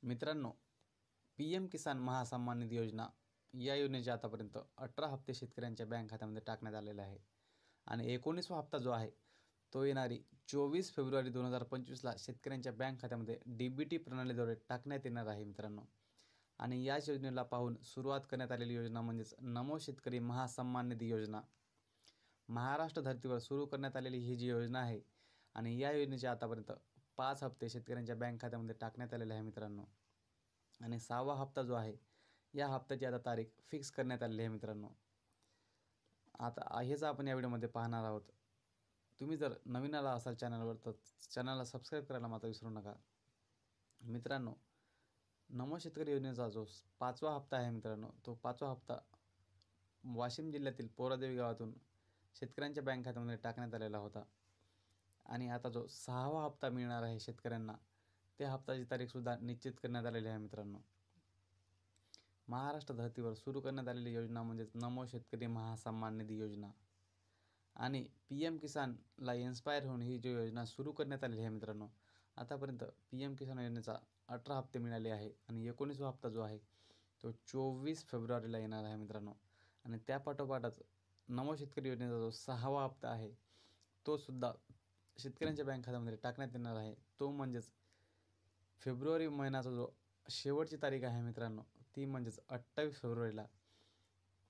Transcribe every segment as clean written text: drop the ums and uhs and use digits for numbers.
मित्रांनो, PM किसान महासन्मान निधी योजना या योजनेचे आतापर्यंत 18 हप्ते शेतकऱ्यांच्या बँक खात्यामध्ये टाकण्यात आलेले आहे आणि 19वा हप्ता जो आहे तो येणारी 24 फेब्रुवारी 2025ला शेतकऱ्यांच्या बँक खात्यामध्ये DBT प्रणालीद्वारे टाकण्यात येणार आहे मित्रांनो. आणि याच योजनेला पाहून सुरुवात करण्यात आलेली योजना म्हणजेच नमो शेतकरी महासन्मान निधी योजना. महाराष्ट्र धर्तीवर सुरू करण्यात आलेली ही जी योजना आहे आणि या योजनेचे आतापर्यंत 5 हप्ते शेतकऱ्यांच्या बँक खात्यामध्ये टाकण्यात आलेले आहे मित्रांनो. आणि 6वा हप्ता जो आहे या हप्त्याची आता तारीख फिक्स करण्यात आलेली आहे मित्रांनो. आता हेच आपण या व्हिडिओमध्ये पाहणार आहोत. तुम्ही जर नवीन आला असाल चॅनलवर तर चॅनलला सबस्क्राईब करायला मात्र विसरू नका. मित्रांनो, नमो शेतकरी योजनेचा जो 5वा हप्ता आहे मित्रांनो, तो 5वा हप्ता वाशिम जिल्ह्यातील पोरादेवी गावातून शेतकऱ्यांच्या बँक खात्यामध्ये टाकण्यात आलेला होता. आणि आता जो 6वा हप्ता मिळणार आहे शेतकऱ्यांना, त्या हप्त्याची तारीखसुद्धा निश्चित करण्यात आलेली आहे मित्रांनो. महाराष्ट्र धर्तीवर सुरू करण्यात आलेली योजना म्हणजेच नमो शेतकरी महासन्मान निधी योजना. आणि PM किसानला इन्स्पायर होऊन ही जी योजना सुरू करण्यात आलेली आहे मित्रांनो. आतापर्यंत PM किसान योजनेचा 18 हप्ते मिळाले आहे आणि 19वा हप्ता जो आहे तो 24 फेब्रुवारीला येणार आहे मित्रांनो. आणि त्यापाठोपाठच नमो शेतकरी योजनेचा जो 6वा हप्ता आहे तो सुद्धा शेतकऱ्यांच्या बँक खात्यामध्ये टाकण्यात येणार आहे. तो म्हणजेच फेब्रुवारी महिन्याचा जो शेवटची तारीख आहे मित्रांनो, ती म्हणजेच 28 फेब्रुवारीला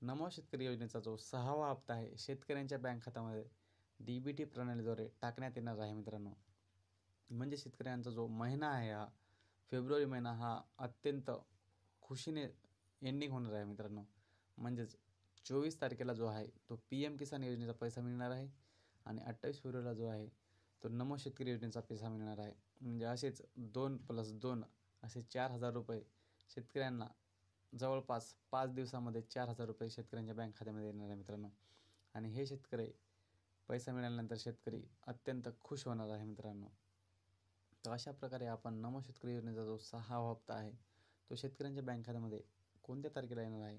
नमो शेतकरी योजनेचा जो 6वा हप्ता आहे शेतकऱ्यांच्या बँक खात्यामध्ये DBT प्रणालीद्वारे टाकण्यात येणार आहे मित्रांनो. म्हणजे शेतकऱ्यांचा जो महिना आहे हा फेब्रुवारी महिना हा अत्यंत खुशीने एंडिंग होणार आहे मित्रांनो. म्हणजेच 24 तारखेला जो आहे तो PM किसान योजनेचा पैसा मिळणार आहे आणि 28 फेब्रुवारीला जो आहे तो नमो शेतकरी योजनेचा पैसा मिळणार आहे. म्हणजे असेच 2+2 असे 4,000 रुपये शेतकऱ्यांना जवळपास 5 दिवसामध्ये 4,000 रुपये शेतकऱ्यांच्या बँक खात्यामध्ये येणार आहे मित्रांनो. आणि हे शेतकरी पैसा मिळाल्यानंतर शेतकरी अत्यंत खुश होणार आहे मित्रांनो. तर अशा प्रकारे आपण नमो शेतकरी योजनेचा जो 6वा हप्ता आहे तो शेतकऱ्यांच्या बँक खात्यामध्ये कोणत्या तारखेला येणार आहे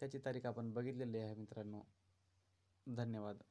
त्याची तारीख आपण बघितलेली आहे मित्रांनो. धन्यवाद.